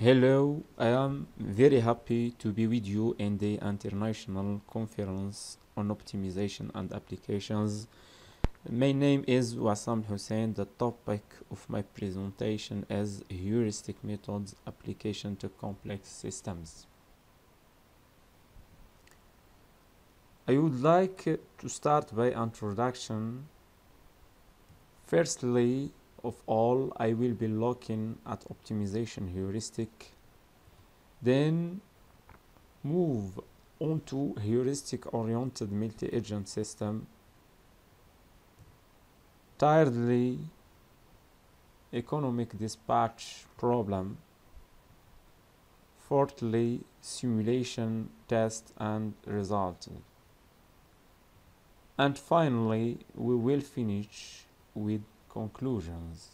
Hello, I am very happy to be with you in the International Conference on Optimization and Applications. My name is Wassam Hussein. The topic of my presentation is Heuristic Methods Application to Complex Systems. I would like to start by introduction. Firstly, of all, I will be looking at optimization heuristic, then move on to heuristic-oriented multi-agent system, thirdly, economic dispatch problem, fourthly, simulation, test and result, and finally, we will finish with conclusions.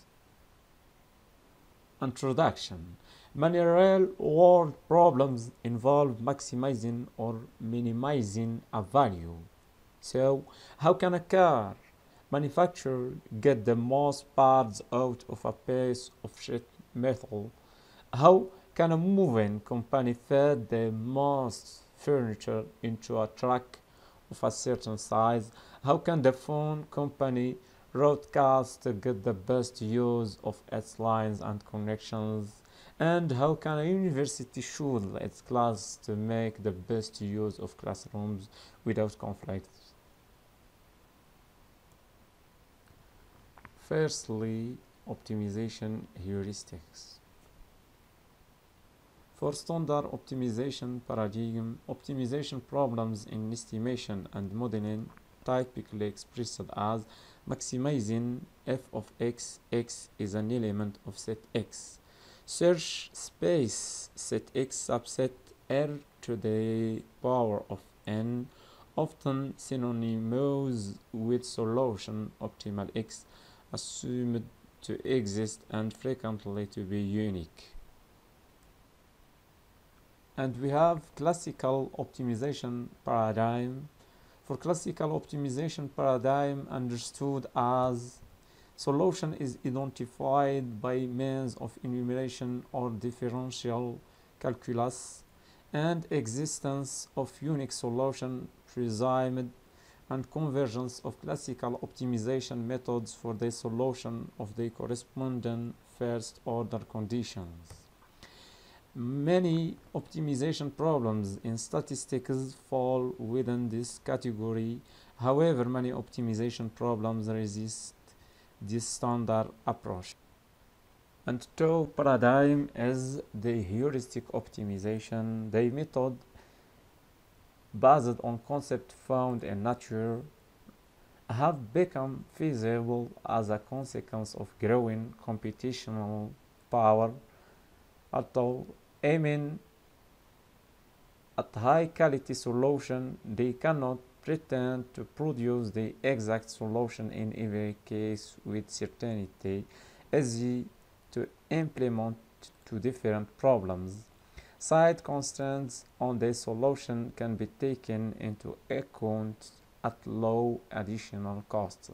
Introduction. Many real-world problems involve maximizing or minimizing a value. So, how can a car manufacturer get the most parts out of a piece of sheet metal? How can a moving company fit the most furniture into a truck of a certain size? How can the phone company broadcast to get the best use of its lines and connections? And how can a university schedule its class to make the best use of classrooms without conflicts? Firstly, optimization heuristics. For standard optimization paradigm, optimization problems in estimation and modeling typically expressed as maximizing f of x. X is an element of set X. Search space set X subset R to the power of n, often synonymous with solution optimal X, assumed to exist and frequently to be unique. And we have classical optimization paradigm. For classical optimization paradigm, understood as solution is identified by means of enumeration or differential calculus, and existence of unique solution presumed, and convergence of classical optimization methods for the solution of the corresponding first order conditions. Many optimization problems in statistics fall within this category. However, many optimization problems resist this standard approach. And two paradigm is the heuristic optimization. The method based on concepts found in nature have become feasible as a consequence of growing computational power, although aiming at high-quality solution, they cannot pretend to produce the exact solution in every case with certainty, easy to implement to different problems. Side constraints on the solution can be taken into account at low additional costs.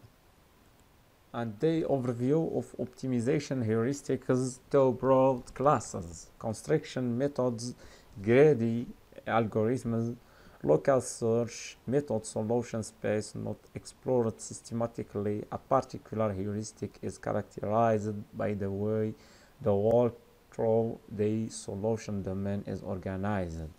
And the overview of optimization heuristics: two broad classes: construction methods, greedy algorithms, local search method, solution space not explored systematically. A particular heuristic is characterized by the way the walk through the solution domain is organized.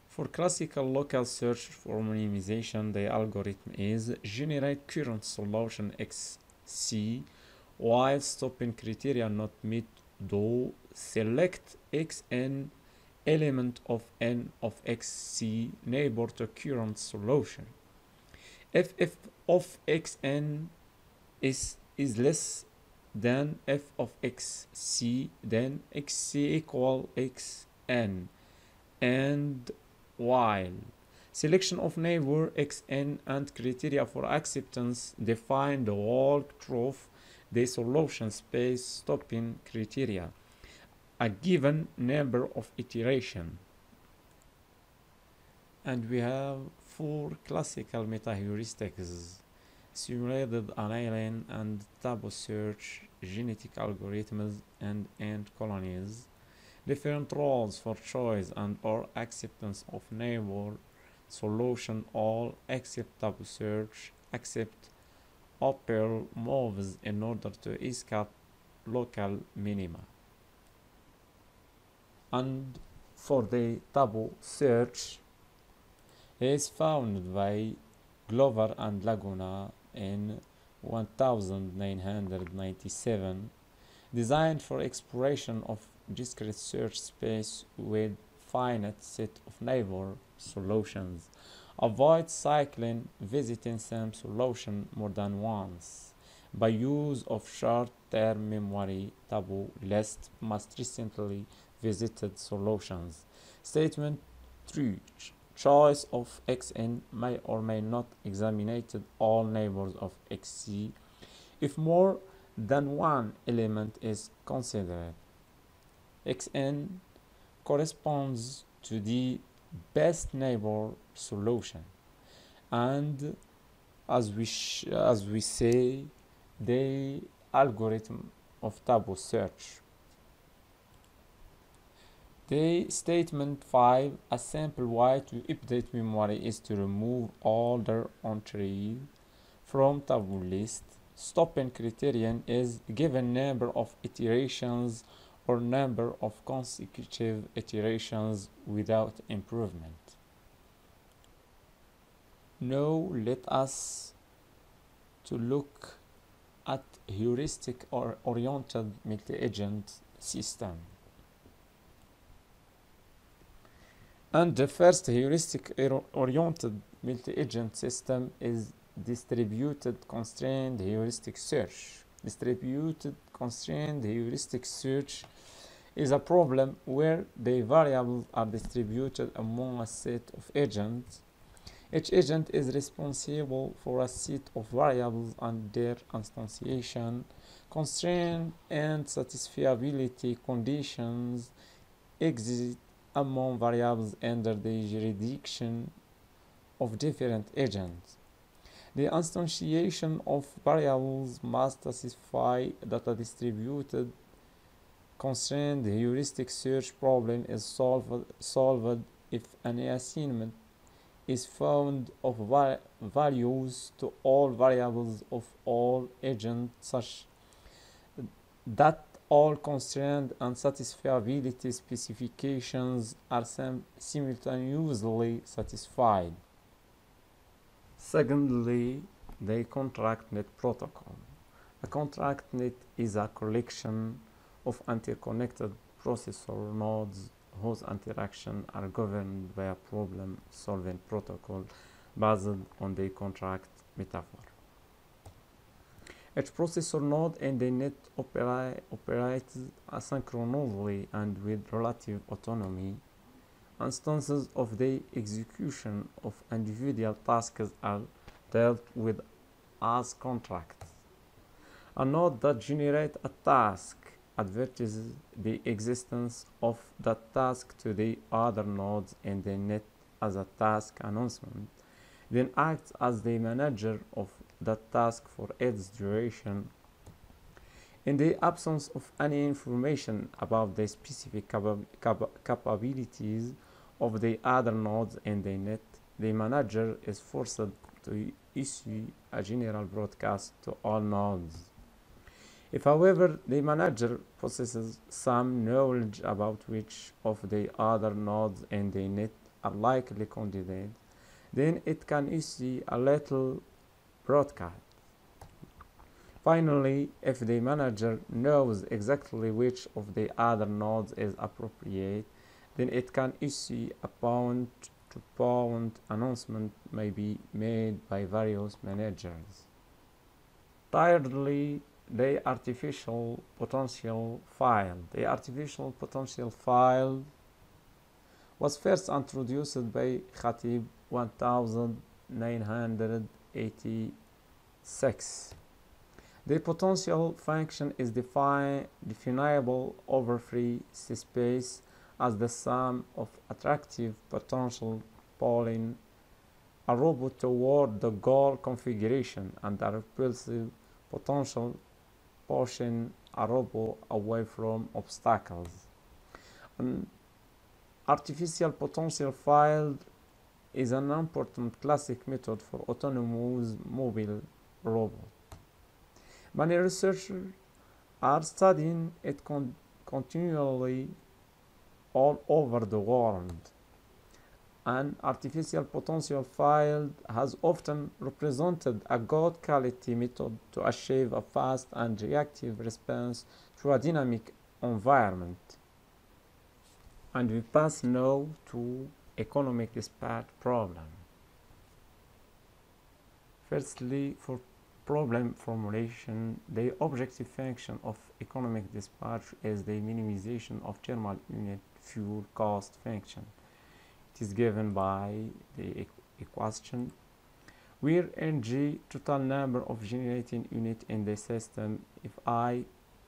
For classical local search for minimization, the algorithm is generate current solution xc while stopping criteria not met. Do select xn element of n of xc neighbor to current solution. If f of xn is less than f of xc, then xc equal xn, and while selection of neighbor xn and criteria for acceptance define the walkthrough the solution space stopping criteria, a given number of iteration. And we have four classical meta-heuristics. simulated aniline and table search, genetic algorithms, and ant colonies, different roles for choice and or acceptance of neighbor solution, all except table search, accept upper moves in order to escape local minima. And for the table search is found by Glover and Laguna in 1997, designed for exploration of discrete search space with finite set of neighbor solutions. Avoid cycling visiting same solution more than once. By use of short-term memory table list most recently visited solutions. Statement 3. Choice of xn may or may not examine all neighbors of xc if more than one element is considered. Xn corresponds to the best neighbor solution, and as we say, the algorithm of table search. The statement 5, a simple way to update memory is to remove all the entries from table list. Stopping criterion is given number of iterations or number of consecutive iterations without improvement. Now let us to look at heuristic or oriented multi-agent system. And the first heuristic oriented multi-agent system is distributed constrained heuristic search. Distributed constrained heuristic search is a problem where the variables are distributed among a set of agents. Each agent is responsible for a set of variables and their instantiation. Constraint and satisfiability conditions exist among variables under the jurisdiction of different agents. The instantiation of variables must satisfy that a distributed constrained heuristic search problem is solved if an assignment is found of values to all variables of all agents such that all constraint and satisfiability specifications are simultaneously satisfied. Secondly, the contract net protocol. A contract net is a collection of interconnected processor nodes whose interactions are governed by a problem-solving protocol based on the contract metaphor. Each processor node in the net operates asynchronously and with relative autonomy. Instances of the execution of individual tasks are dealt with as contracts. A node that generates a task advertises the existence of that task to the other nodes in the net as a task announcement, then acts as the manager of that task for its duration. In the absence of any information about the specific capabilities of the other nodes in the net, the manager is forced to issue a general broadcast to all nodes. If, however, the manager possesses some knowledge about which of the other nodes in the net are likely candidates, then it can issue a little broadcast. Finally, if the manager knows exactly which of the other nodes is appropriate, then it can issue a point-to-point announcement may be made by various managers. Thirdly, the artificial potential file. The artificial potential file was first introduced by Khatib 1986. The potential function is definable over free space as the sum of attractive potential polling a robot toward the goal configuration, and a repulsive potential pushing a robot away from obstacles. An artificial potential field is an important classic method for autonomous mobile robots. Many researchers are studying it continually all over the world. An artificial potential field has often represented a good quality method to achieve a fast and reactive response to a dynamic environment. And we pass now to economic dispatch problem. Firstly, for problem formulation, the objective function of economic dispatch is the minimization of thermal unit fuel cost function. It is given by the equation where Ng total number of generating unit in the system if I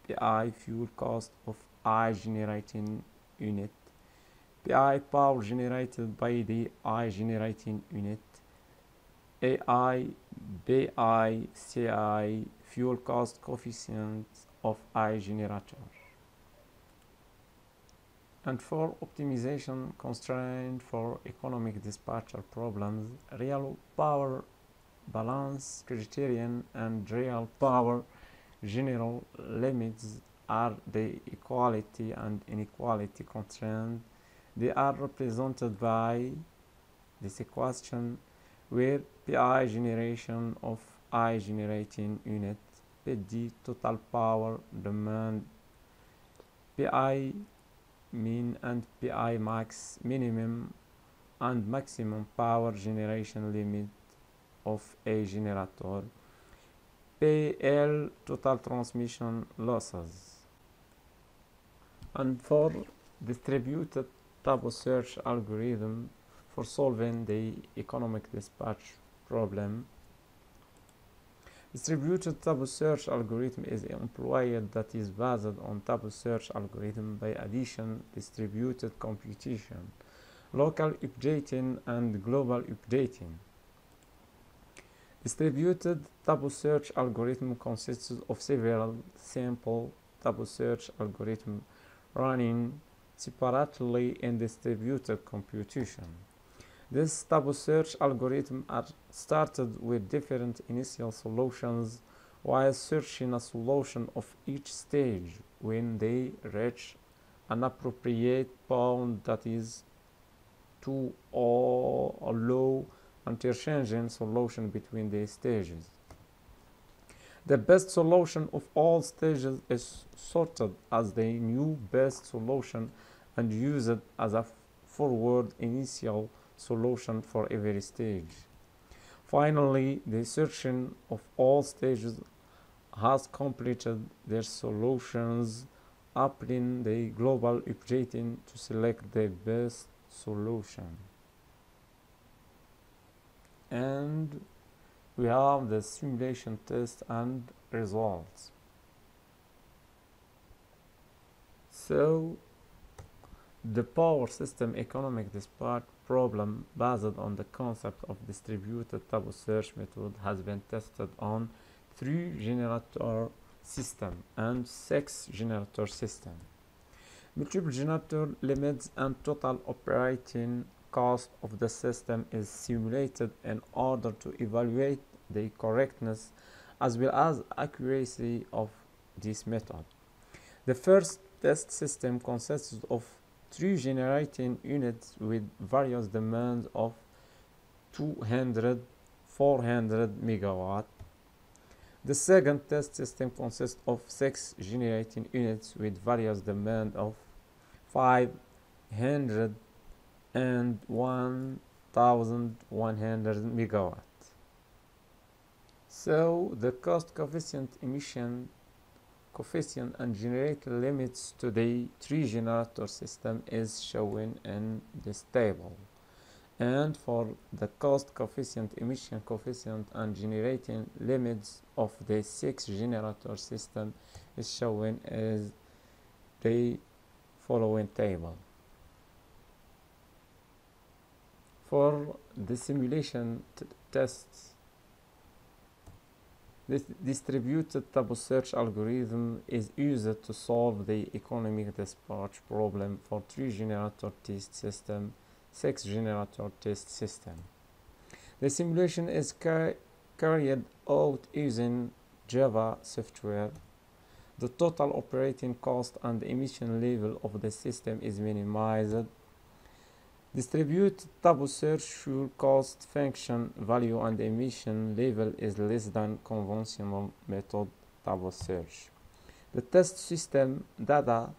Pi fuel cost of I generating unit, Pi power generated by the I generating unit, AI Bi Ci fuel cost coefficient of I generator. And for optimization constraint for economic dispatcher problems, real power balance criterion and real power general limits are the equality and inequality constraint. They are represented by this equation where Pi generation of I generating unit, PD total power demand, Pi min and Pi max minimum and maximum power generation limit of a generator, PL total transmission losses. And for distributed table search algorithm for solving the economic dispatch problem, distributed table search algorithm is employed that is based on table search algorithm by addition, distributed computation, local updating, and global updating. Distributed table search algorithm consists of several simple table search algorithms running separately in distributed computation. These table search algorithms are started with different initial solutions while searching a solution of each stage when they reach an appropriate bound that is to allow interchanging solution between the stages. The best solution of all stages is sorted as the new best solution and used as a forward initial solution for every stage. Finally, the searching of all stages has completed their solutions, applying the global updating to select the best solution. And we have the simulation test and results. So the power system economic dispatch problem based on the concept of distributed table search method has been tested on 3 generator system and 6 generator system. Multiple generator limits and total operating cost of the system is simulated in order to evaluate the correctness as well as accuracy of this method. The first test system consists of 3 generating units with various demands of 200, 400 megawatt. The second test system consists of 6 generating units with various demands of 500 and 1100 megawatt. So the cost coefficient, emission coefficient, and generator limits to the 3 generator system is shown in this table. And for the cost coefficient, emission coefficient, and generating limits of the 6 generator system is shown as the following table. For the simulation tests, this distributed table search algorithm is used to solve the economic dispatch problem for 3-generator test system, 6-generator test system. The simulation is carried out using Java software. The total operating cost and emission level of the system is minimized. Distributed table search should cost function value and emission level is less than conventional method table search. The test system data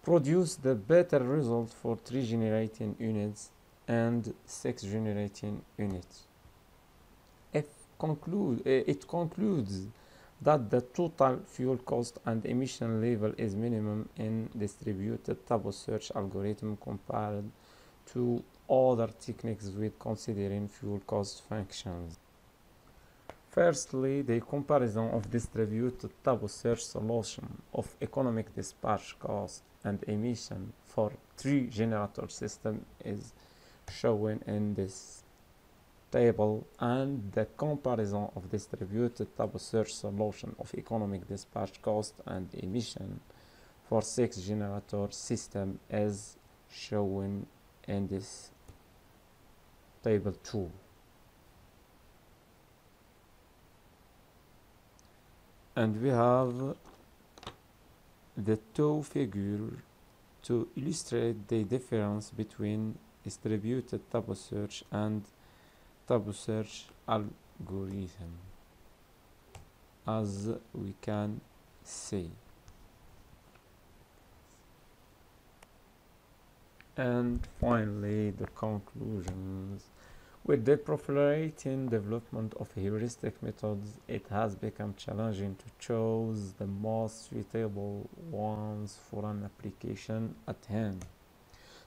produce the better result for 3 generating units and 6 generating units. It concludes that the total fuel cost and emission level is minimum in distributed table search algorithm compared to other techniques with considering fuel cost functions. Firstly, the comparison of distributed table search solution of economic dispatch cost and emission for 3-generator system is shown in this table, and the comparison of distributed table search solution of economic dispatch cost and emission for 6-generator system is shown in this table 2. And we have the two figures to illustrate the difference between distributed table search and table search algorithm, as we can see. And finally, the conclusions. With the proliferating development of heuristic methods, it has become challenging to choose the most suitable ones for an application at hand.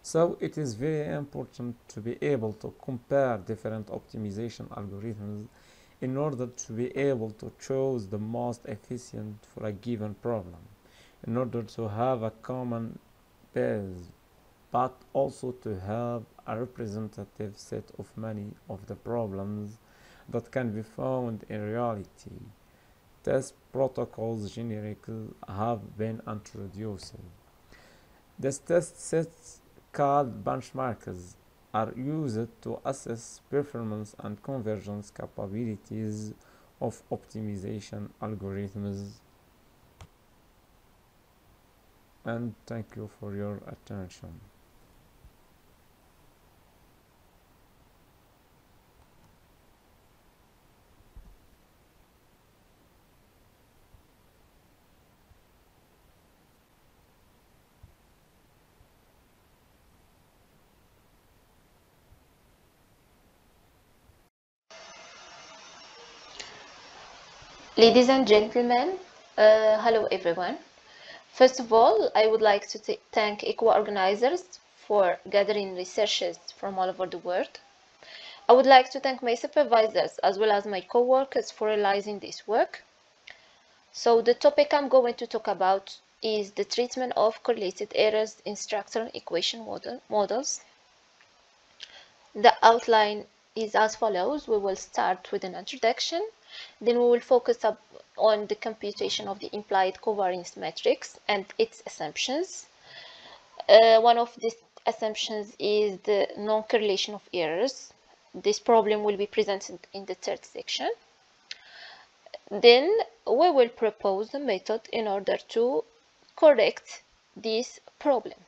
So it is very important to be able to compare different optimization algorithms in order to be able to choose the most efficient for a given problem, in order to have a common base, but also to have a representative set of many of the problems that can be found in reality. Test protocols generically have been introduced. These test sets, called benchmarks, are used to assess performance and convergence capabilities of optimization algorithms. And thank you for your attention. Ladies and gentlemen, hello everyone. First of all, I would like to thank ICOA organizers for gathering researchers from all over the world. I would like to thank my supervisors as well as my co-workers for realizing this work. So the topic I'm going to talk about is the treatment of correlated errors in structural equation models. The outline is as follows. We will start with an introduction. Then we will focus on the computation of the implied covariance matrix and its assumptions. One of these assumptions is the non-correlation of errors. This problem will be presented in the third section. Then we will propose a method in order to correct this problem.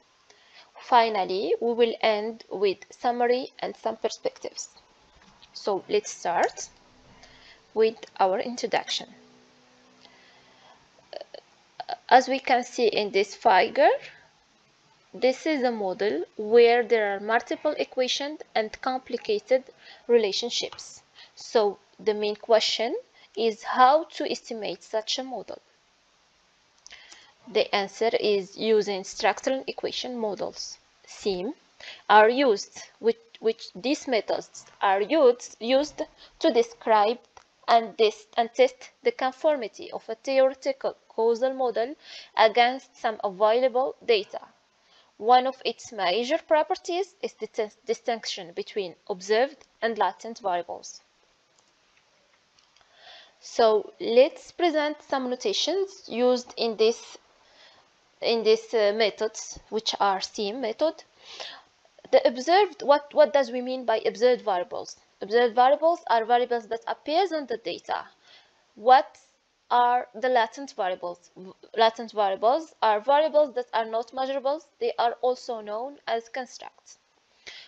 Finally, we will end with summary and some perspectives. So let's start with our introduction. As we can see in this figure, this is a model where there are multiple equations and complicated relationships. So the main question is how to estimate such a model. The answer is using structural equation models. SEM are used, which these methods are used to describe and test the conformity of a theoretical causal model against some available data. One of its major properties is the distinction between observed and latent variables. So let's present some notations used in this methods, which are SEAM method. The observed, what does we mean by observed variables? Observed variables are variables that appears on the data. What are the latent variables? Latent variables are variables that are not measurable. They are also known as constructs.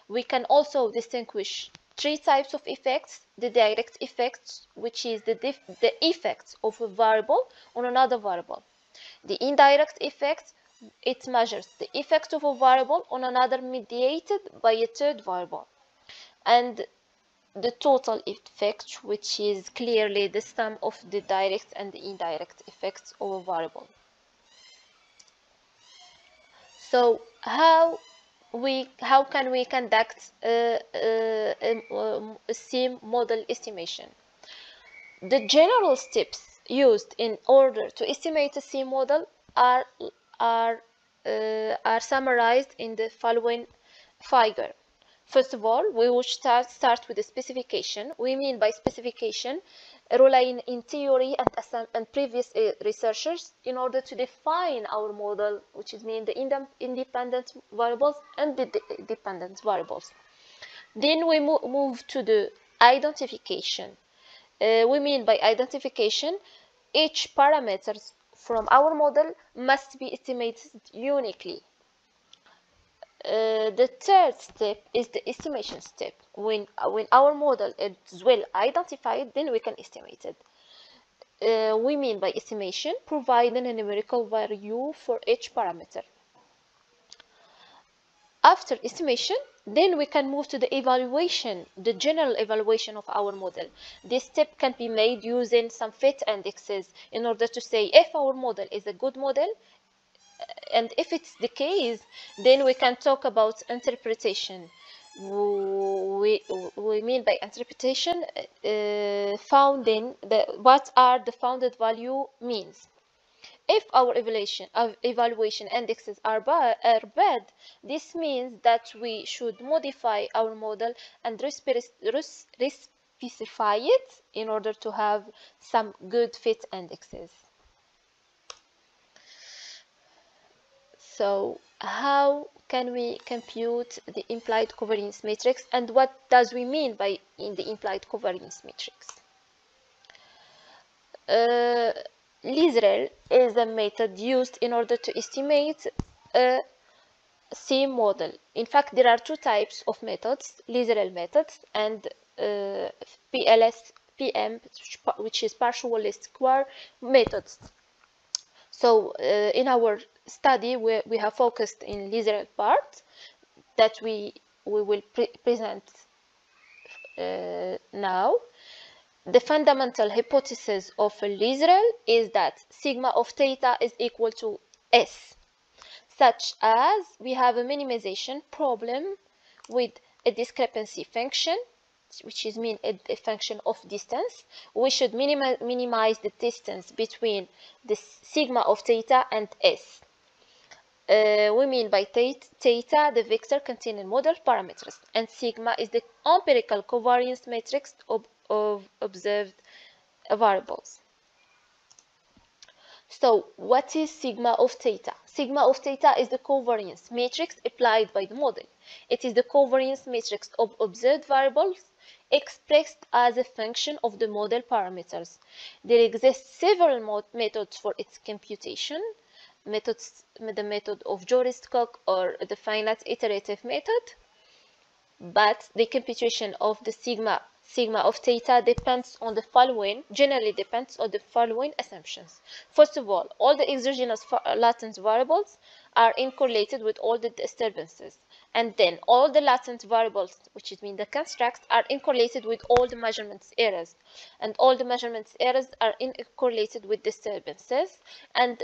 We can also distinguish three types of effects: the direct effects, which is the effect of a variable on another variable; the indirect effect, it measures the effect of a variable on another mediated by a third variable; and the total effect, which is clearly the sum of the direct and the indirect effects of a variable. So how can we conduct a SEAM model estimation? The general steps used in order to estimate a SEAM model are summarized in the following figure. First of all, we will start with the specification. We mean by specification relying in theory and previous researchers in order to define our model, which is mean the independent variables and the dependent variables. Then we move to the identification. We mean by identification, each parameters from our model must be estimated uniquely. The third step is the estimation step. When our model is well identified, then we can estimate it. We mean by estimation providing a numerical value for each parameter. After estimation, then we can move to the evaluation, the general evaluation of our model. This step can be made using some fit indexes in order to say if our model is a good model, and if it's the case, then we can talk about interpretation. We mean by interpretation founding what are the founded value means. If our evaluation indexes are bad, this means that we should modify our model and re-specify it in order to have some good fit indexes. So how can we compute the implied covariance matrix, and what does we mean by in the implied covariance matrix? Linear is a method used in order to estimate a SEAM model. In fact, there are two types of methods: linear methods and PM, which is partial least square methods. So in our study, we have focused in linear part that we will present now. The fundamental hypothesis of a linear is that sigma of theta is equal to S, such as we have a minimization problem with a discrepancy function, which is mean a function of distance. We should minimize the distance between the sigma of theta and S. We mean by theta the vector containing model parameters, and sigma is the empirical covariance matrix of observed variables. So what is sigma of theta? Sigma of theta is the covariance matrix applied by the model. It is the covariance matrix of observed variables expressed as a function of the model parameters. There exist several methods for its computation. The method of Heuristic or the finite iterative method, but the computation of the sigma of theta generally depends on the following assumptions. First of all the exogenous latent variables are incorrelated with all the disturbances, and then all the latent variables, which mean the constructs, are incorrelated with all the measurements errors, and all the measurements errors are incorrelated with disturbances, and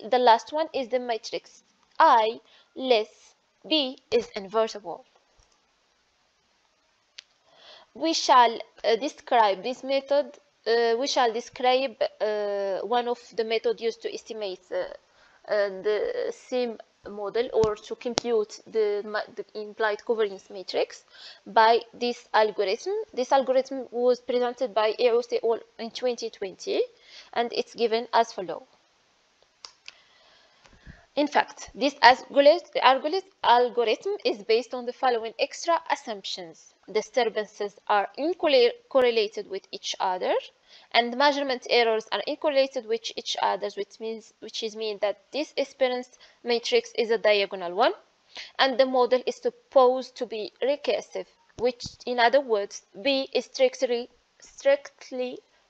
the last one is the matrix I less B is invertible. We shall describe this method. We shall describe one of the methods used to estimate the SEAM model or to compute the implied covariance matrix by this algorithm. This algorithm was presented by ICOA2021 in 2020, and it's given as follows. In fact, this algorithm is based on the following extra assumptions. Disturbances are uncorrelated with each other, and measurement errors are uncorrelated with each other, which means that this experience matrix is a diagonal one, and the model is supposed to be recursive, which in other words, B is strictly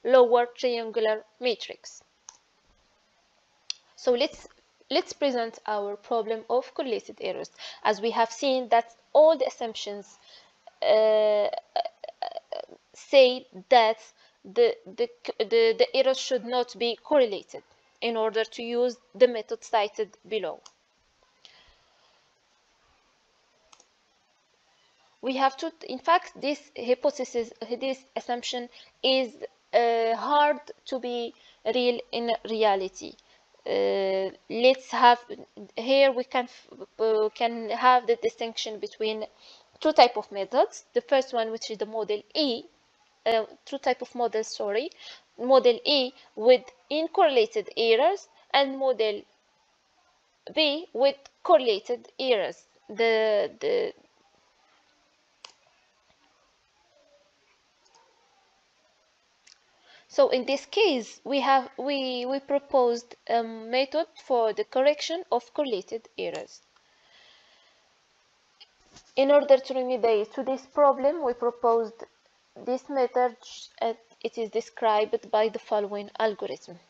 lower triangular matrix. So let's present our problem of correlated errors. As we have seen that all the assumptions say that the errors should not be correlated in order to use the method cited below. We have to, in fact, this hypothesis, this assumption is hard to be real in reality. Let's have here we can have the distinction between two types of methods. The first one, which is the model E, two types of models, sorry, model E with uncorrelated errors and model B with correlated errors. So in this case, we proposed a method for the correction of correlated errors. In order to remediate to this problem, we proposed this method, and it is described by the following algorithm.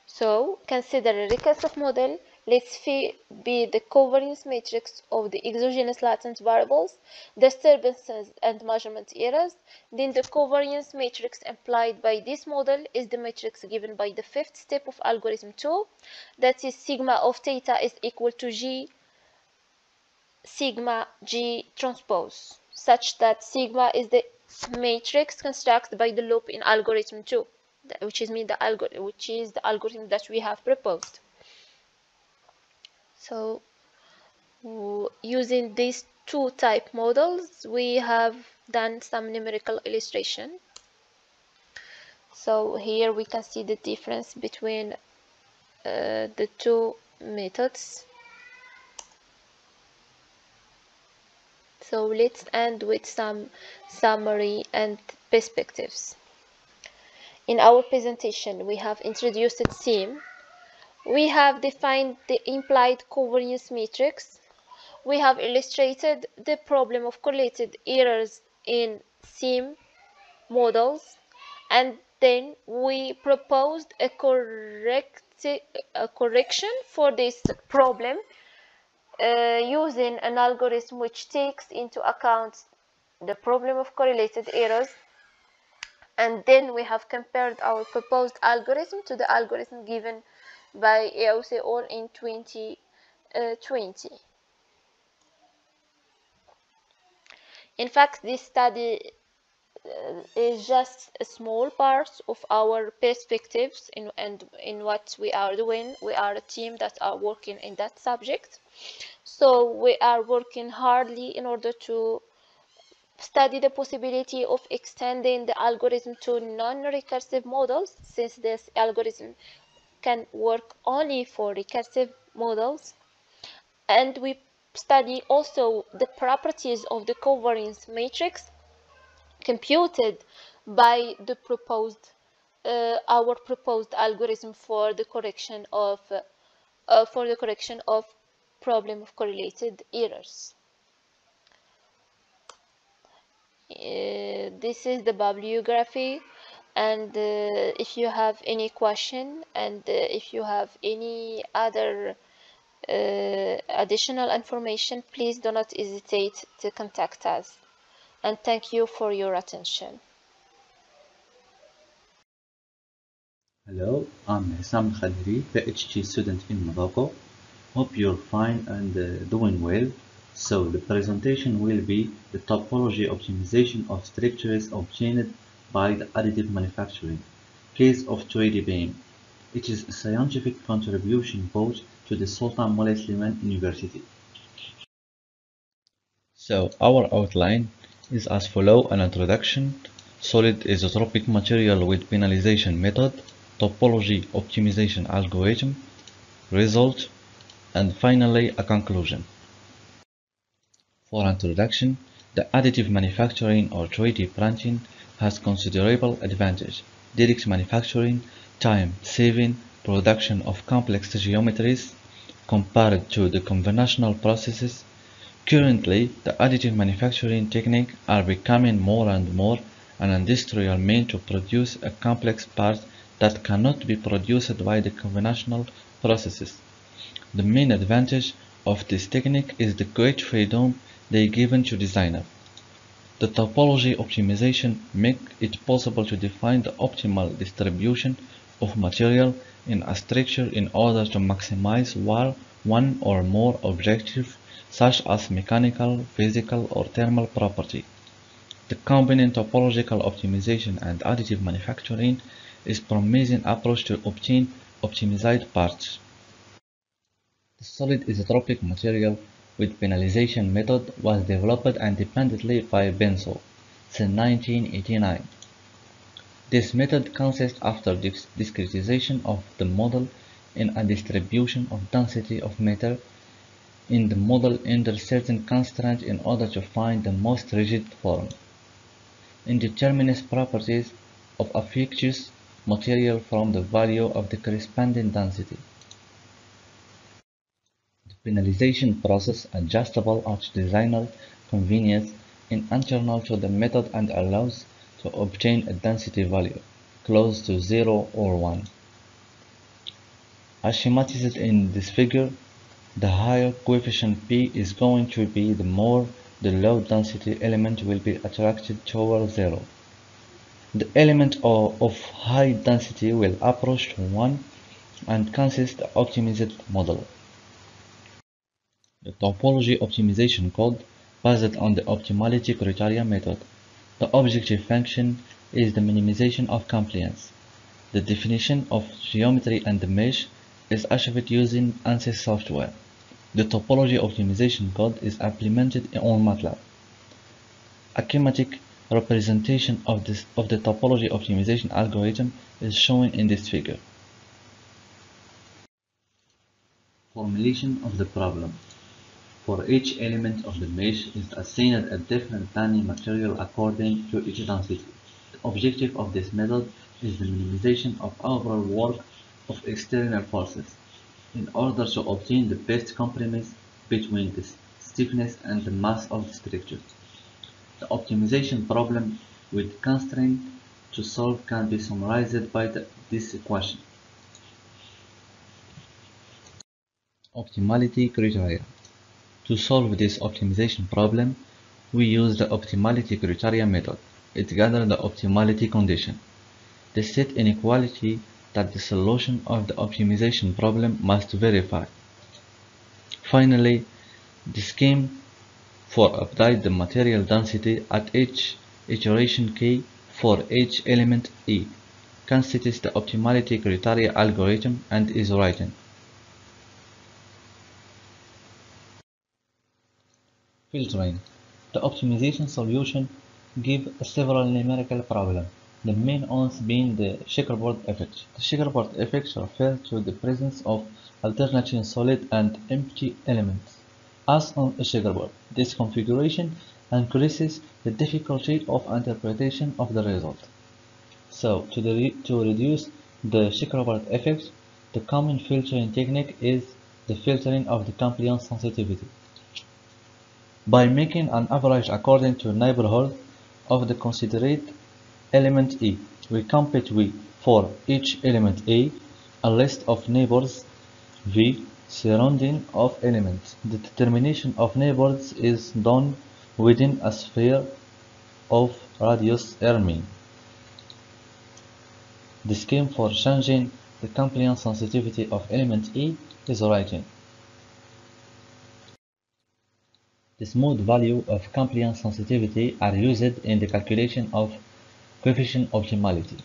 So consider a recursive model. Let's phi be the covariance matrix of the exogenous latent variables, disturbances, and measurement errors. Then the covariance matrix implied by this model is the matrix given by the fifth step of algorithm 2, that is sigma of theta is equal to G sigma G transpose, such that sigma is the matrix constructed by the loop in algorithm 2, which is the algorithm that we have proposed. So using these two type models, we have done some numerical illustration. So here we can see the difference between the two methods. So let's end with some summary and perspectives. In our presentation, we have introduced SIM. We have defined the implied covariance matrix. We have illustrated the problem of correlated errors in SIM models, and then we proposed a correction for this problem using an algorithm which takes into account the problem of correlated errors. And then we have compared our proposed algorithm to the algorithm given by ICOA in 2020. In fact, this study is just a small part of our perspectives in what we are doing. We are a team that are working in that subject. So we are working hardly in order to study the possibility of extending the algorithm to non-recursive models, since this algorithm can work only for recursive models. And we study also the properties of the covariance matrix computed by the our proposed algorithm for the correction of problem of correlated errors. This is the bibliography, and if you have any question, and if you have any other additional information, please do not hesitate to contact us. And thank you for your attention. Hello, I'm Sam Khadri, PhD student in Morocco. Hope you're fine and doing well. So the presentation will be the topology optimization of structures obtained by the additive manufacturing, case of 3D beam. It is a scientific contribution both to the Sultan Moulay Slimane University. So our outline is as follow: an introduction, solid isotropic material with penalization method, topology optimization algorithm, result, and finally a conclusion. For introduction, the additive manufacturing or 3D printing has considerable advantage. Direct manufacturing, time saving, production of complex geometries compared to the conventional processes. Currently, the additive manufacturing techniques are becoming more and more an industrial means to produce a complex part that cannot be produced by the conventional processes. The main advantage of this technique is the great freedom they give to designers. The topology optimization makes it possible to define the optimal distribution of material in a structure in order to maximize one or more objectives such as mechanical, physical, or thermal property. The combining topological optimization and additive manufacturing is a promising approach to obtain optimized parts. The solid isotropic material with penalization method was developed independently by Benso since 1989. This method consists after discretization of the model in a distribution of density of matter in the model under certain constraints in order to find the most rigid form. It determines properties of a fictitious material from the value of the corresponding density. The penalization process adjustable at designer convenience is internal to the method and allows to obtain a density value close to 0 or 1. As schematicized in this figure, the higher coefficient P is going to be, the more the low density element will be attracted toward 0. The element of high density will approach to 1 and consist the optimized model. The topology optimization code based on the optimality criteria method. The objective function is the minimization of compliance. The definition of geometry and the mesh is achieved using INSA software. The topology optimization code is implemented on MATLAB. A schematic representation of the topology optimization algorithm is shown in this figure. Formulation of the problem. For each element of the mesh is assigned a different tiny material according to its density. The objective of this method is the minimization of overall work of external forces in order to obtain the best compromise between the stiffness and the mass of the structure. The optimization problem with constraint to solve can be summarized by this equation. Optimality criteria. To solve this optimization problem, we use the optimality criteria method. It gathers the optimality condition, the set inequality that the solution of the optimization problem must verify. Finally, the scheme for update the material density at each iteration k for each element E constitutes the optimality criteria algorithm and is written. Filtering. The optimization solution gives several numerical problems, the main ones being the checkerboard effect. The checkerboard effect refers to the presence of alternating solid and empty elements, as on a checkerboard. This configuration increases the difficulty of interpretation of the result. So, to reduce the checkerboard effect, the common filtering technique is the filtering of the compliance sensitivity. By making an average according to neighborhood of the considered element E, we compute for each element A a list of neighbors V surrounding of elements. The determination of neighbors is done within a sphere of radius R mean. The scheme for changing the compliance sensitivity of element E is written. The smooth value of compliance sensitivity are used in the calculation of coefficient optimality.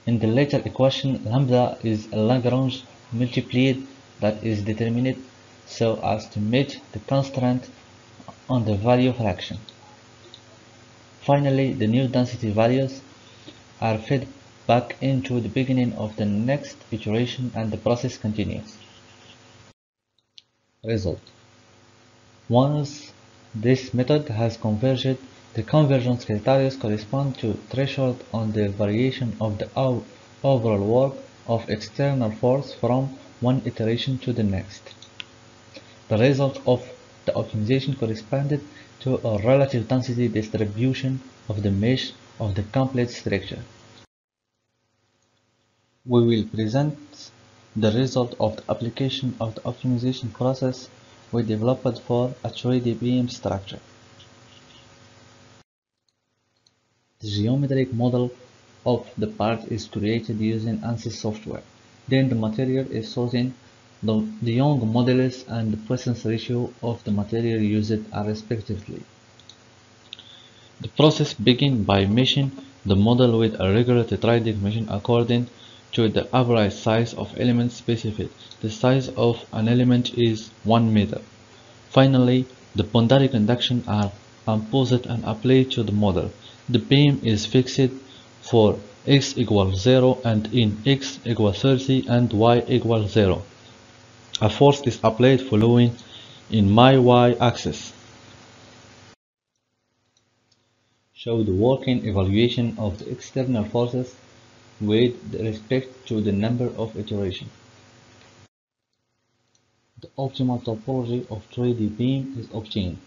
In the latter equation, lambda is a Lagrange multiplied that is determined so as to meet the constraint on the value fraction. Finally, the new density values are fed back into the beginning of the next iteration and the process continues. Result. Once this method has converged, the convergence criteria correspond to threshold on the variation of the overall work of external force from one iteration to the next. The result of the optimization corresponded to a relative density distribution of the mesh of the complete structure. We will present the result of the application of the optimization process we developed for a 3D beam structure. The geometric model of the part is created using INSA software. Then the material is chosen. The Young modulus and the Poisson's ratio of the material used are respectively. The process begins by meshing the model with a regular tetradic meshing according to the average size of elements specified. The size of an element is 1 meter. Finally, the boundary conditions are imposed and applied to the model. The beam is fixed for x equals 0 and in x equals 30 and y equals 0. A force is applied following in my y-axis. Show the working evaluation of the external forces with respect to the number of iterations. The optimal topology of 3D beam is obtained.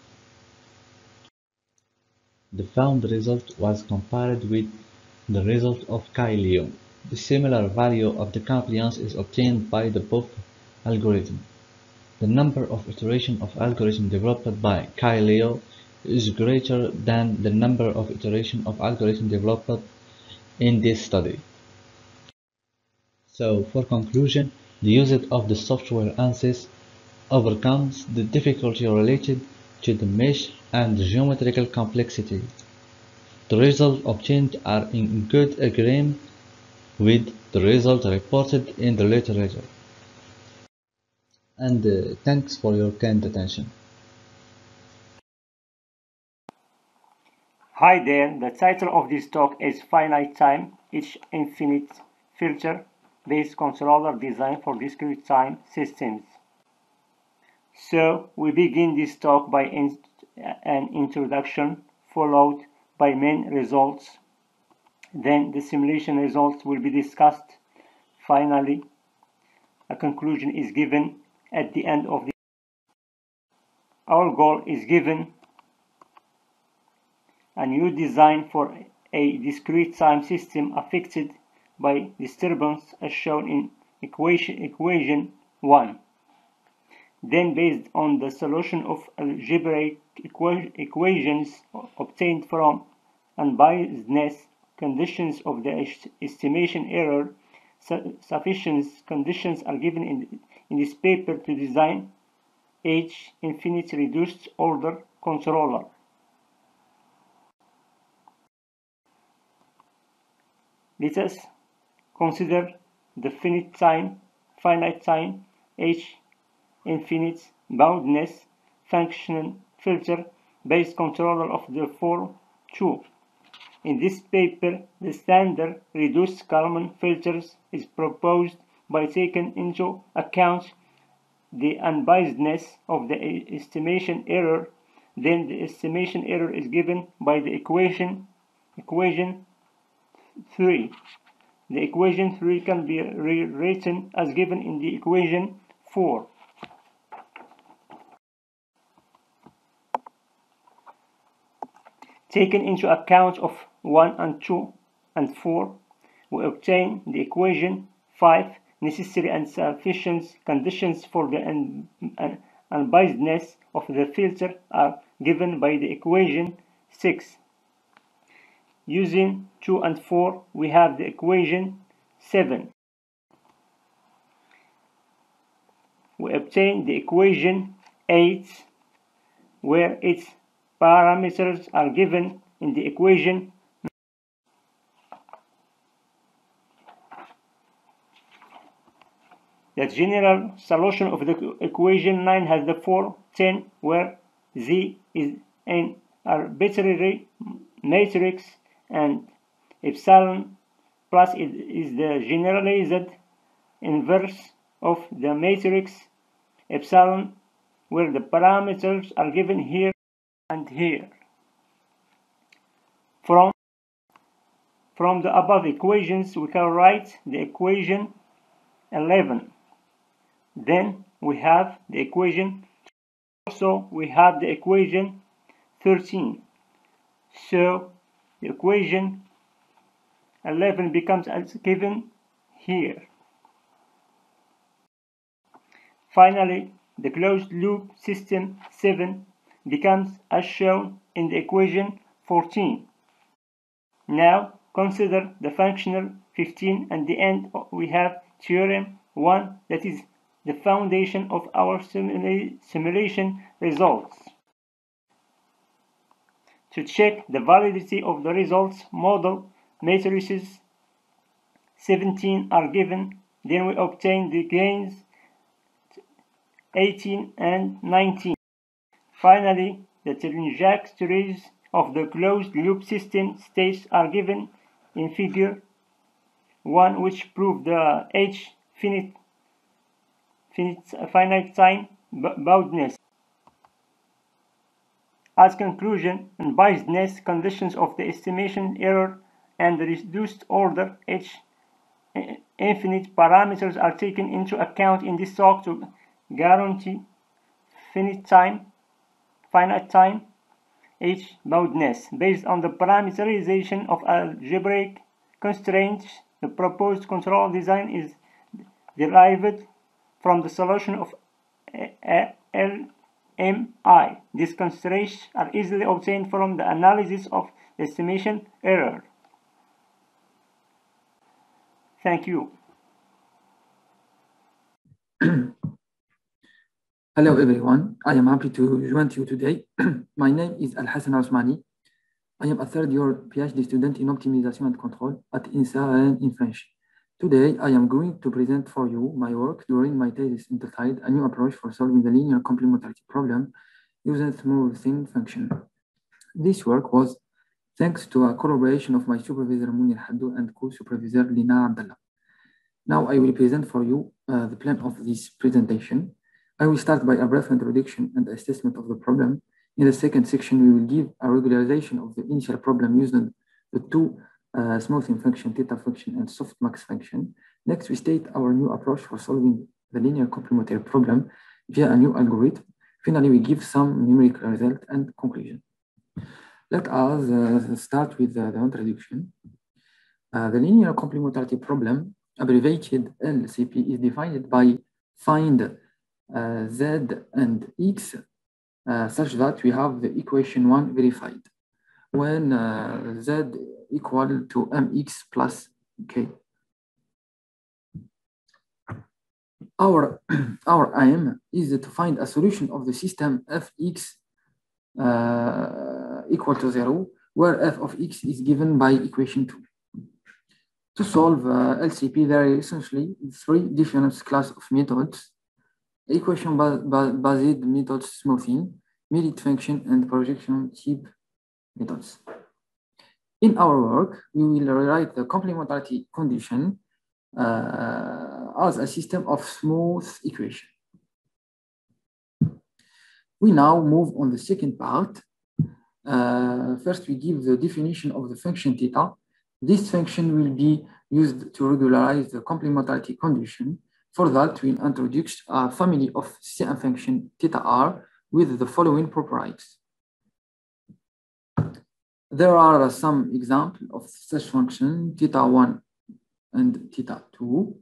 The found result was compared with the result of Chi-Leo. The similar value of the compliance is obtained by the above algorithm. The number of iterations of algorithm developed by Chi-Leo is greater than the number of iterations of algorithm developed in this study. So, for conclusion, the usage of the software ANSYS overcomes the difficulty related to the mesh and the geometrical complexity. The results obtained are in good agreement with the results reported in the literature. And thanks for your kind attention. Hi there, the title of this talk is Finite Time, Each Infinite Filter-Based Controller Design for Discrete Time Systems. So, we begin this talk by an introduction, followed by main results. Then the simulation results will be discussed. Finally, a conclusion is given at the end of the. Our goal is given a new design for a discrete time system affected by disturbance as shown in equation 1. Then, based on the solution of algebraic equations obtained from unbiasedness conditions of the estimation error, sufficient conditions are given in this paper to design H infinite reduced order controller. Let us consider the finite time H infinite boundedness function filter based controller of the form 2. In this paper, the standard reduced Kalman filters is proposed by taking into account the unbiasedness of the estimation error. Then the estimation error is given by the equation 3. The equation 3 can be rewritten as given in the equation 4. Taking into account of 1 and 2 and 4, we obtain the equation 5. Necessary and sufficient conditions for the unbiasedness of the filter are given by the equation 6. Using 2 and 4, we have the equation 7. We obtain the equation 8, where its parameters are given in the equation. The general solution of the equation 9 has the form 10, where Z is an arbitrary matrix and epsilon plus is the generalized inverse of the matrix epsilon, where the parameters are given here and here. From the above equations, we can write the equation 11. Then we have the equation, also we have the equation 13. So the equation 11 becomes as given here. Finally, the closed loop system 7 becomes as shown in the equation 14. Now consider the functional 15, and the end we have theorem 1, that is the foundation of our simulation results. To check the validity of the results, model matrices 17 are given, then we obtain the gains 18 and 19. Finally, the trajectories of the closed loop system states are given in figure 1, which prove the H finite time boundedness. As conclusion, unbiasedness conditions of the estimation error and the reduced order H infinite parameters are taken into account in this talk to guarantee finite time H boundedness. Based on the parameterization of algebraic constraints, the proposed control design is derived from the solution of LMI. These constraints are easily obtained from the analysis of the estimation error. Thank you. Hello everyone, I am happy to join you today. My name is Al-Hassan Osmani. I am a third-year PhD student in optimization and control at INSA and in French. Today, I am going to present for you my work during my thesis entitled A New Approach for Solving the Linear Complementarity Problem using Smoothing Function. This work was thanks to a collaboration of my supervisor Munir Haddou and co-supervisor Lina Abdallah. Now I will present for you the plan of this presentation. I will start by a brief introduction and assessment of the problem. In the second section, we will give a regularization of the initial problem using the two smoothing function, theta function, and softmax function. Next, we state our new approach for solving the linear complementary problem via a new algorithm. Finally, we give some numerical result and conclusion. Let us start with the introduction. The linear complementarity problem, abbreviated LCP, is defined by find Z and X such that we have the equation 1 verified when Z equal to mx plus k. Our aim is to find a solution of the system fx equal to 0, where f of x is given by equation 2. To solve LCP, there are essentially three different classes of methods: equation-based methods, smoothing, merit function, and projection type methods. In our work, we will rewrite the complementarity condition as a system of smooth equation. We now move on the second part. First, we give the definition of the function theta. This function will be used to regularize the complementarity condition. For that, we introduce a family of CM function theta r with the following properties. There are some examples of such function theta 1 and theta 2.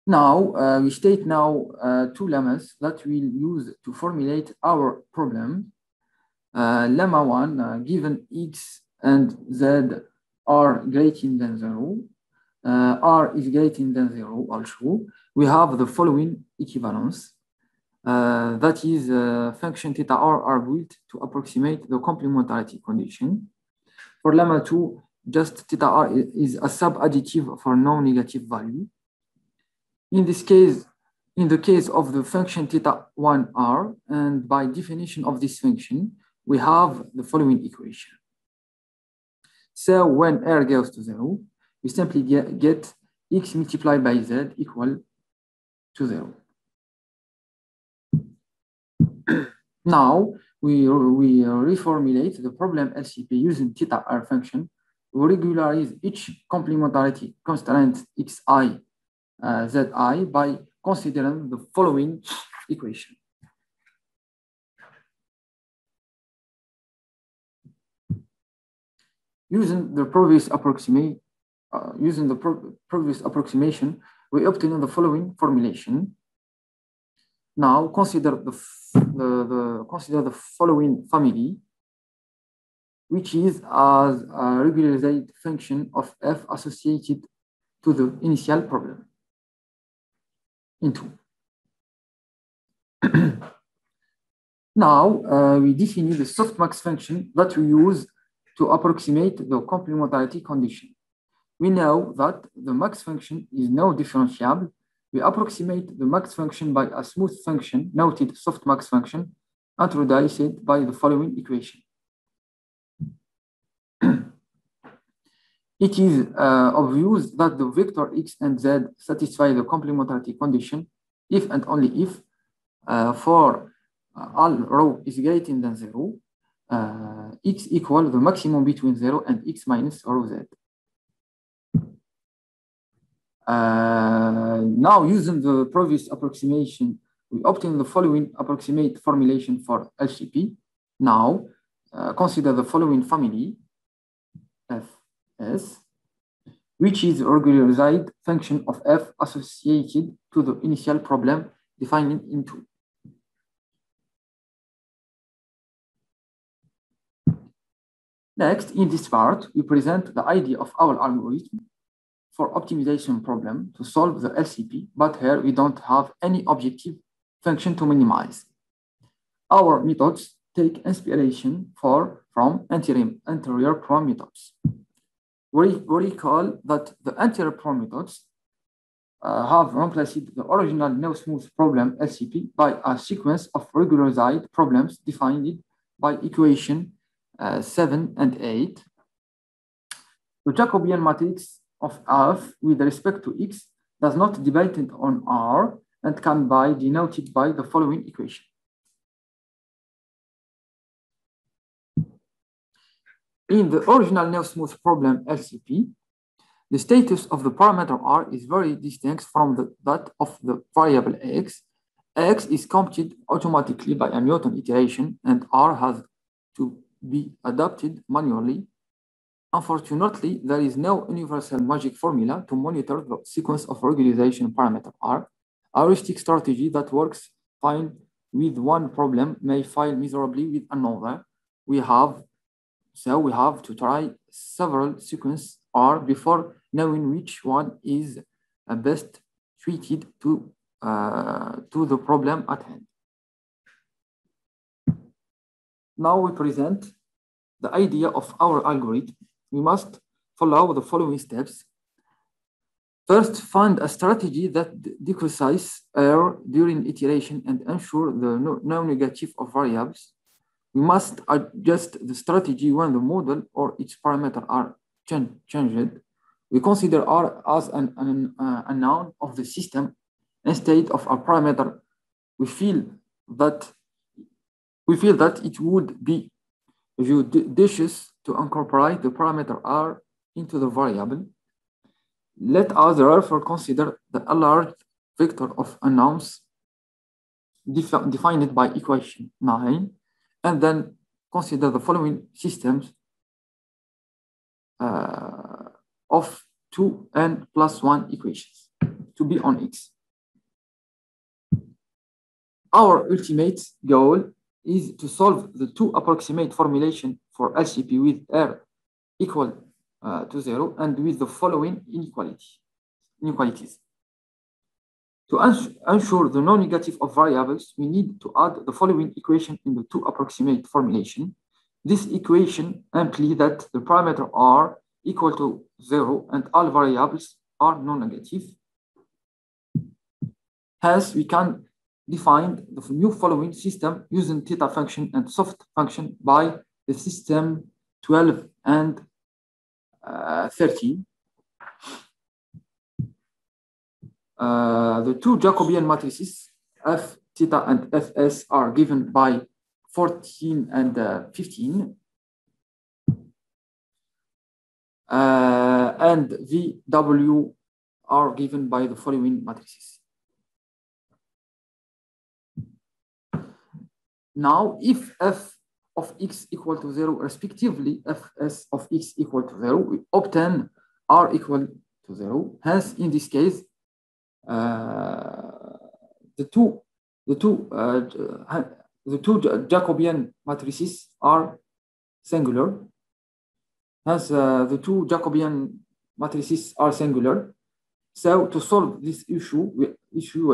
Now, we state two lemmas that we'll use to formulate our problem. Lemma 1, given x and z are greater than 0, r is greater than 0 also, we have the following equivalence. That is, function theta r are built to approximate the complementarity condition. For lemma 2, just theta r is a sub-additive for no negative value. In this case, in the case of the function theta1r, and by definition of this function, we have the following equation. So when r goes to 0, we simply get x multiplied by z equal to 0. Now we reformulate the problem LCP using theta r function. We regularize each complementarity constraint xi zi by considering the following equation. Using the previous approximation, we obtain the following formulation. Now consider the following family, which is as a regularized function of f associated to the initial problem into. Now we define the softmax function that we use to approximate the complementarity condition. We know that the max function is no differentiable. We approximate the max function by a smooth function, noted softmax function, introduced by the following equation. It is obvious that the vector x and z satisfy the complementarity condition if and only if for all rho is greater than 0, x equal the maximum between 0 and x minus rho z. Now, using the previous approximation, we obtain the following approximate formulation for LCP. Now, consider the following family, Fs, which is a regularized function of f associated to the initial problem defined into. Next, in this part, we present the idea of our algorithm for optimization problem to solve the LCP, but here we don't have any objective function to minimize. Our methods take inspiration from anterior prom methods. We recall that the anterior prom methods have replaced the original no-smooth problem LCP by a sequence of regularized problems defined by equation 7 and 8. The Jacobian matrix of F with respect to x does not depend on R and can be denoted by the following equation. In the original no-smooth problem LCP, the status of the parameter R is very distinct from that of the variable x. X is computed automatically by a Newton iteration and R has to be adapted manually. Unfortunately, there is no universal magic formula to monitor the sequence of regularization parameter R. A heuristic strategy that works fine with one problem may fail miserably with another. We have to try several sequences R before knowing which one is best suited to the problem at hand. Now we present the idea of our algorithm. We must follow the following steps. First, find a strategy that decreases error during iteration and ensure the no-negative of variables. We must adjust the strategy when the model or its parameter are changed. We consider R as a noun of the system instead of a parameter. We feel that it would be judicious to incorporate the parameter R into the variable. Let us therefore consider the enlarged vector of unknowns defined by equation 9, and then consider the following systems of 2n plus 1 equations to be on X. Our ultimate goal is to solve the two approximate formulation for LCP with R equal to 0 and with the following inequalities. To ensure the non-negative of variables, we need to add the following equation in the two approximate formulation. This equation implies that the parameter R equal to 0 and all variables are non-negative. Hence, we can define the new following system using theta function and soft function by the system 12 and 13. The two Jacobian matrices F theta and Fs are given by 14 and 15. And VW are given by the following matrices. Now, if f of x equal to 0, respectively, fs of x equal to 0, we obtain r equal to 0. Hence, in this case, the two Jacobian matrices are singular. Hence, the two Jacobian matrices are singular. So, to solve this issue, we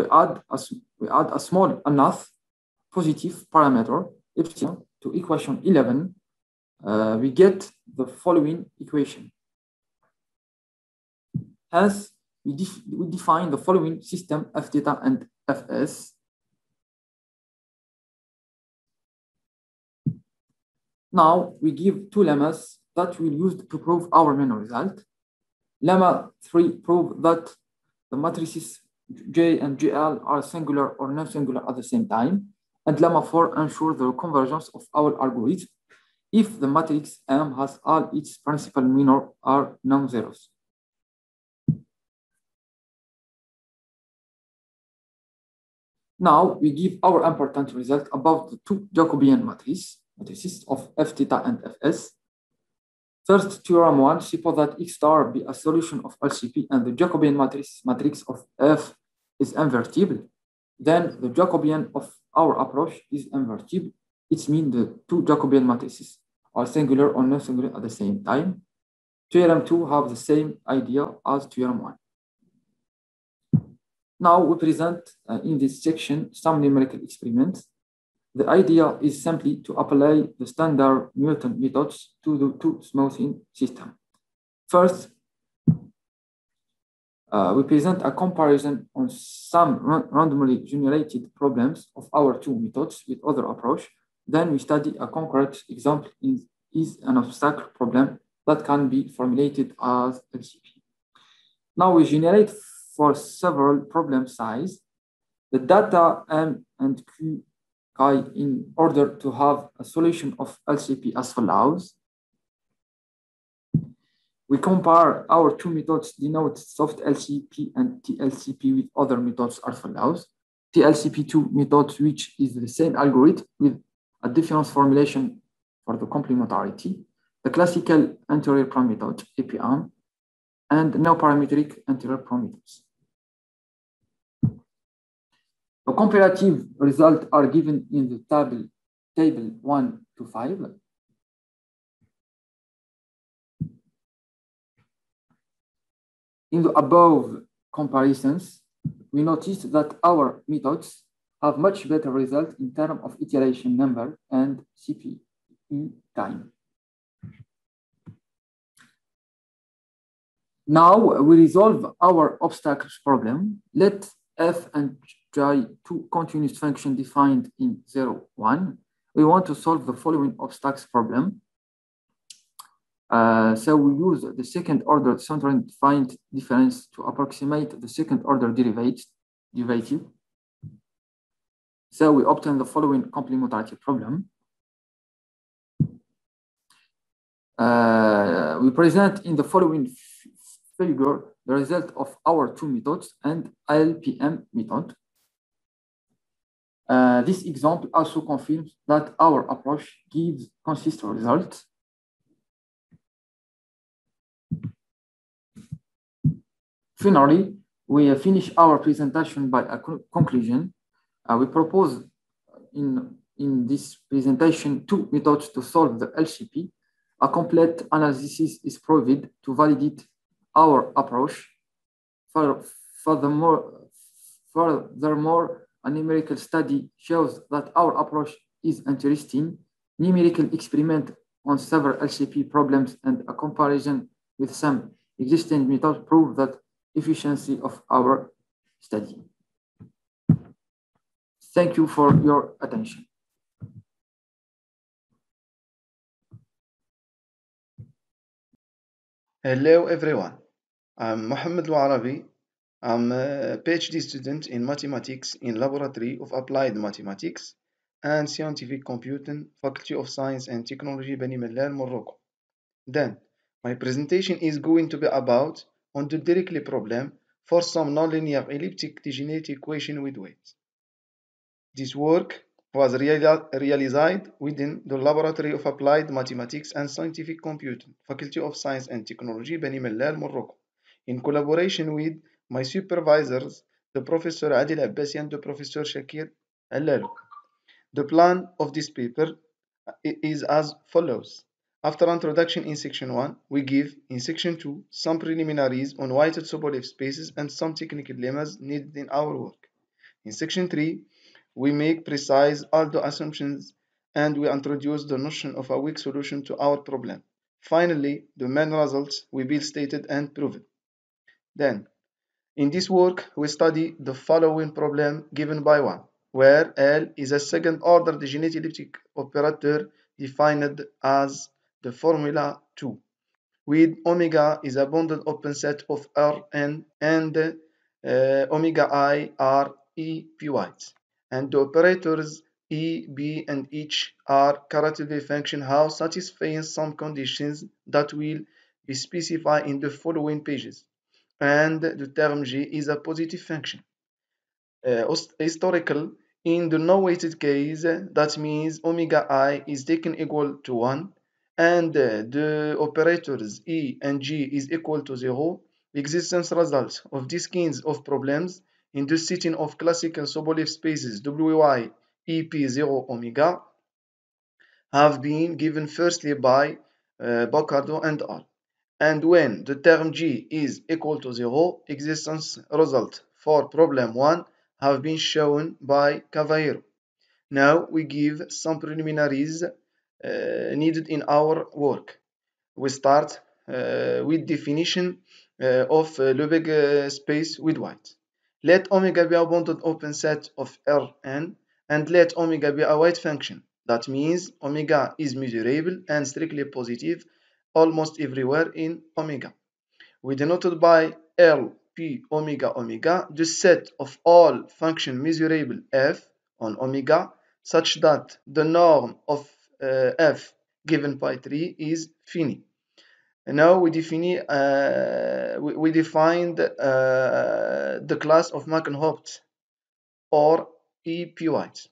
add a small enough positive parameter epsilon to equation 11. We get the following equation. Hence, we define the following system f theta and fs. Now we give two lemmas that we'll use to prove our main result. Lemma 3 prove that the matrices J and GL are singular or non-singular at the same time. And lemma 4 ensure the convergence of our algorithm if the matrix M has all its principal minor are non-zeros. Now we give our important result about the two Jacobian matrices of f theta and fs. First, theorem 1, suppose that x star be a solution of LCP and the Jacobian matrix of f is invertible. Then the Jacobian of our approach is invertible. It means the two Jacobian matrices are singular or non-singular at the same time. Theorem 2 have the same idea as theorem 1. Now we present in this section some numerical experiments. The idea is simply to apply the standard Newton methods to the two smoothing system. First, we present a comparison on some randomly generated problems of our two methods with other approach. Then we study a concrete example is an obstacle problem that can be formulated as LCP. Now we generate for several problem size the data M and Q chi in order to have a solution of LCP as follows. We compare our two methods, denote soft LCP and TLCP with other methods as follows. TLCP2 method, which is the same algorithm with a difference formulation for the complementarity, the classical anterior prime method, APM, and no parametric anterior prime methods. The comparative results are given in the table 1 to 5. In the above comparisons, we noticed that our methods have much better results in terms of iteration number and CPU time. Now we resolve our obstacles problem. Let f and j two continuous functions defined in 0, 1. We want to solve the following obstacles problem. So we use the second order central defined difference to approximate the second order derivative. So we obtain the following complementarity problem. We present in the following figure the result of our two methods and ILPM method. This example also confirms that our approach gives consistent results. Finally, we finish our presentation by a conclusion. We propose in this presentation two methods to solve the LCP. A complete analysis is provided to validate our approach. Furthermore, a numerical study shows that our approach is interesting. Numerical experiment on several LCP problems and a comparison with some existing methods prove that efficiency of our study. Thank you for your attention. Hello everyone, I'm Mohammed Al-Arabi. I'm a PhD student in mathematics in Laboratory of Applied Mathematics and Scientific Computing, Faculty of Science and Technology, Beni Mellal, Morocco. Then, my presentation is going to be about on the Dirichlet problem for some nonlinear elliptic degenerate equation with weights. This work was realized within the Laboratory of Applied Mathematics and Scientific Computing, Faculty of Science and Technology, Beni Mellal, Morocco, in collaboration with my supervisors, the Professor Adil Abbasi and the Professor Shakir Allalo. The plan of this paper is as follows. After introduction in section 1, we give in section 2 some preliminaries on weighted Sobolev spaces and some technical lemmas needed in our work. In section 3, we make precise all the assumptions and we introduce the notion of a weak solution to our problem. Finally, the main results will be stated and proven. Then, in this work, we study the following problem given by 1, where L is a second-order degenerate elliptic operator defined as the formula 2, with omega is a bounded open set of Rn and omega I are E-P-White, and the operators E, B, and H are characteristic function how satisfying some conditions that will be specified in the following pages, and the term G is a positive function. Historical, in the no-weighted case, that means omega I is taken equal to 1, and the operators E and G is equal to 0, the existence result of these kinds of problems in the setting of classical Sobolev spaces WY EP0 omega have been given firstly by Boccardo and al. And when the term G is equal to 0, existence result for problem 1 have been shown by Cavallero. Now we give some preliminaries needed in our work. We start with definition of Lebesgue space with weight. Let omega be a bounded open set of Rn and let omega be a weight function. That means omega is measurable and strictly positive almost everywhere in omega. We denoted by L P omega omega the set of all function measurable f on omega such that the norm of f given by 3 is fini. And now we defined the class of Markov or EP-White.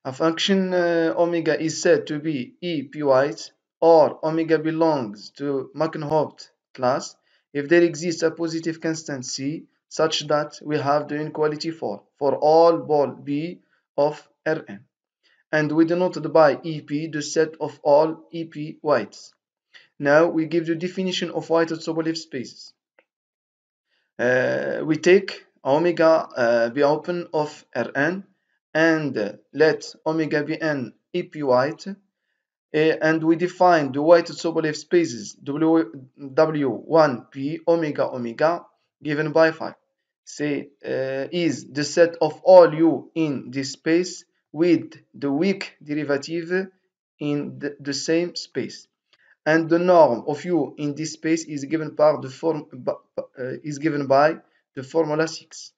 A function omega is said to be EP-White or omega belongs to Markov class if there exists a positive constant C such that we have the inequality for all ball B of Rn. And we denoted by EP the set of all EP-Whites. Now we give the definition of weighted Sobolev spaces. We take omega be open of Rn and let omega be an EP-White, and we define the weighted Sobolev spaces W1P omega omega given by 5. Say is the set of all U in this space with the weak derivative in the same space. And the norm of U in this space is given by the formula 6.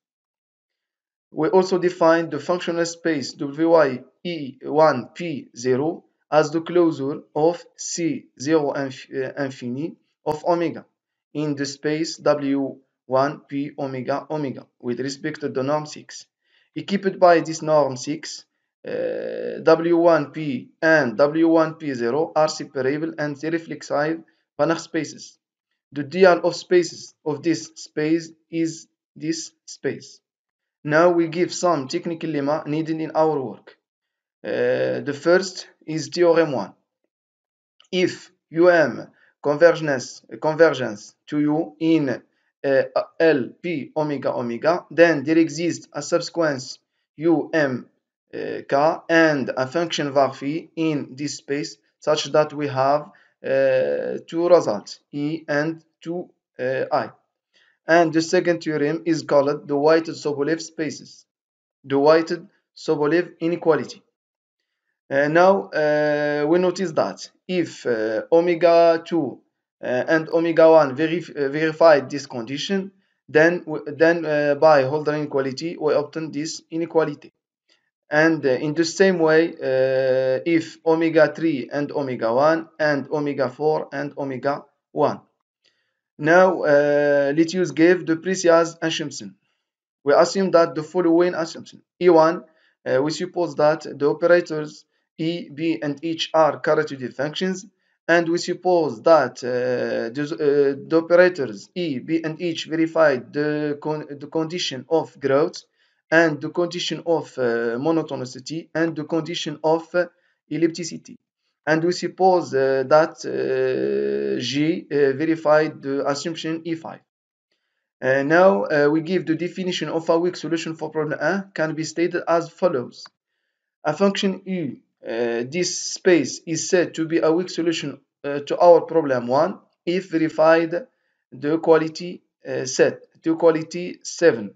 We also define the functional space WYE1P0 as the closure of C0 infini of omega in the space W1P omega omega with respect to the norm 6. Equipped by this norm 6, W1P and W1P0 are separable and reflexive Banach spaces. The dial of spaces of this space is this space. Now we give some technical lemma needed in our work. The first is theorem 1. If convergence to U in LP omega omega, then there exists a subsequence K and a function var phi in this space such that we have two results E and 2i. And the second theorem is called the White-Sobolev spaces, the White-Sobolev inequality. Now we notice that if omega 2 and omega 1 verified this condition, then by Holder inequality we obtain this inequality. And in the same way, if omega 3 and omega 1 and omega 4 and omega 1. Now let's give the precise assumption. We assume that the following assumption. E1, we suppose that the operators E, B, and H are caritative functions, and we suppose that the operators E, B, and H verified the condition of growth, and the condition of monotonicity, and the condition of ellipticity. And we suppose that G verified the assumption E5. Now we give the definition of a weak solution for problem A can be stated as follows. A function U, this space is said to be a weak solution to our problem 1 if verified the equality set to equality 7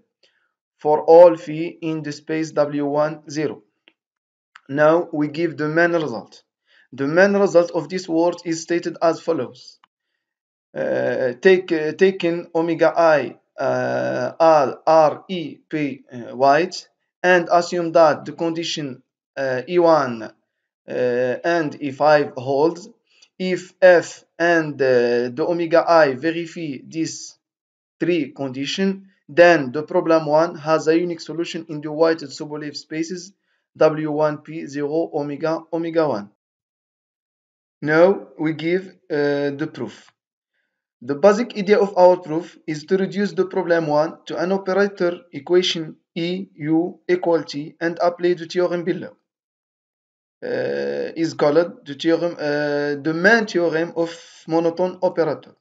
for all phi in the space W1 0. Now we give the main result. The main result of this word is stated as follows. Taking omega I R E P white and assume that the condition E1 and E5 holds. If F and the omega I verify these three conditions, then the problem 1 has a unique solution in the weighted Sobolev spaces W1P 0 omega 1. Now we give the proof. The basic idea of our proof is to reduce the problem 1 to an operator equation E, U equal T and apply the theorem below. Is called the theorem, the main theorem of monotone operator.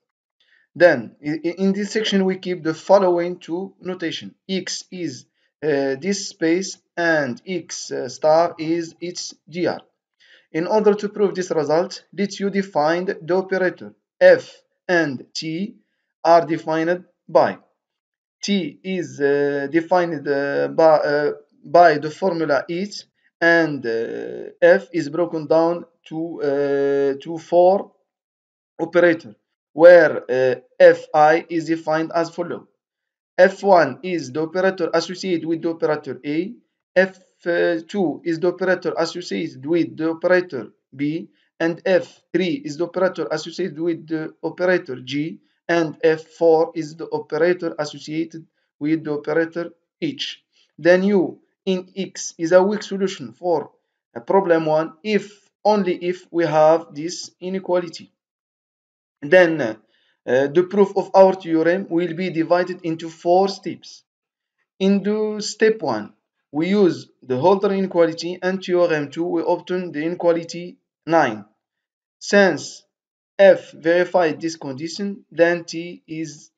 Then, in this section, we keep the following two notation. X is this space and X star is its GR. In order to prove this result, let you define the operator F and T are defined by. T is defined by the formula H, and F is broken down to four operators, where Fi is defined as follows. F1 is the operator associated with the operator A, F2 is the operator associated with the operator B, and F3 is the operator associated with the operator G, and F4 is the operator associated with the operator H. Then U in X is a weak solution for problem 1 if only if we have this inequality. Then the proof of our theorem will be divided into 4 steps. In the step 1, we use the Holder inequality, and theorem 2 we obtain the inequality 9. Since F verified this condition, then T is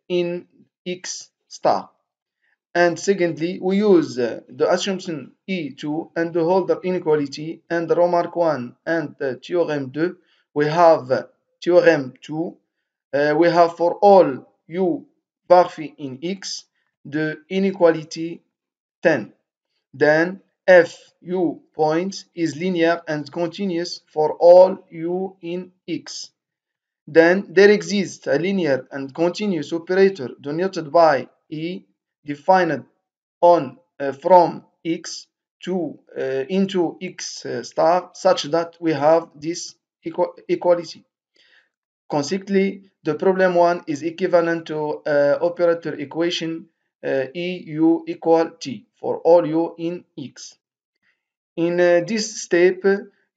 in X star. And secondly, we use the assumption E2 and the Holder inequality and the remark 1 and theorem 2. We have theorem 2. We have for all U bar phi in X the inequality 10. Then F U point is linear and continuous for all U in X. Then there exists a linear and continuous operator denoted by E defined on from X to into X star such that we have this equality. Consequently, the problem 1 is equivalent to operator equation EU equal T for all U in X. In this step,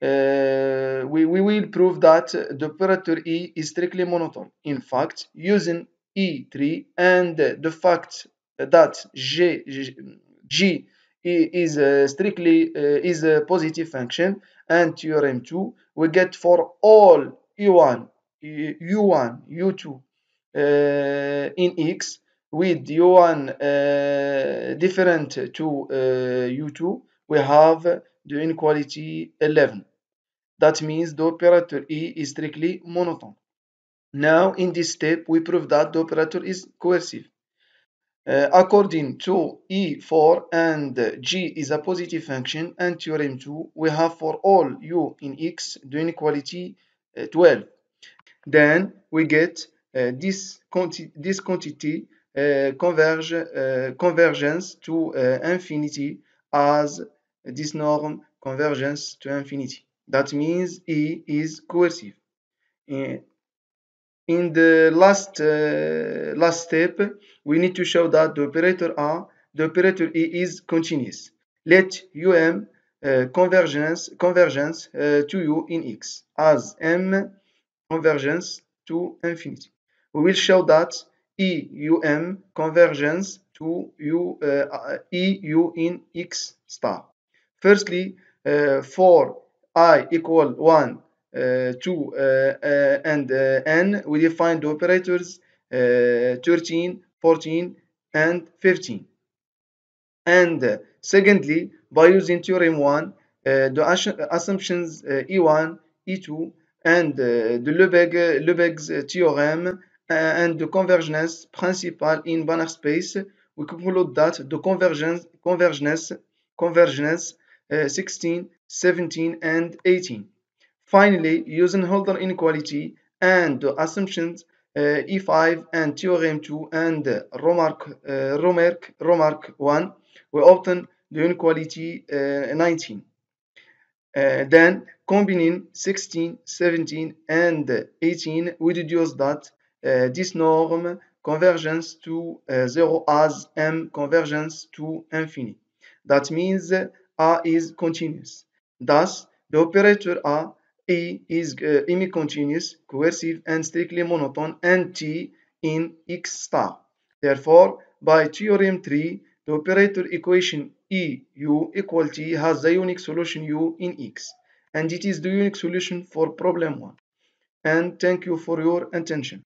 we will prove that the operator E is strictly monotone. In fact, using E3 and the fact that G is strictly is a positive function, and theorem 2, we get for all U1, U2 in X with U1 different to U2, we have the inequality 11. That means the operator E is strictly monotone. Now, in this step, we prove that the operator is coercive. According to E4 and G is a positive function, and theorem 2, we have for all u in X the inequality 12. Then we get this quantity convergence to infinity as this norm convergence to infinity. That means E is coercive. In the last step, we need to show that the operator A, the operator E is continuous. Let UM convergence to U in X as M convergence to infinity. We will show that EUM convergence to EU in X star. Firstly, for I equal 1, 2, and n, we define the operators 13, 14, and 15. And secondly, by using theorem 1, the assumptions E1, E2, and the Lebesgue's theorem and the convergence principle in Banach space, we conclude that the convergence 16, 17, and 18. Finally, using Holder inequality and the assumptions E5 and theorem 2 and remark 1, we obtain the inequality 19. Then combining 16, 17, and 18, we deduce that this norm convergence to 0 as M convergence to infinity. That means A is continuous. Thus, the operator A, E is continuous, coercive, and strictly monotone, and T in X star. Therefore, by theorem 3, the operator equation EU equal T has the unique solution U in X, and it is the unique solution for problem 1. And thank you for your attention.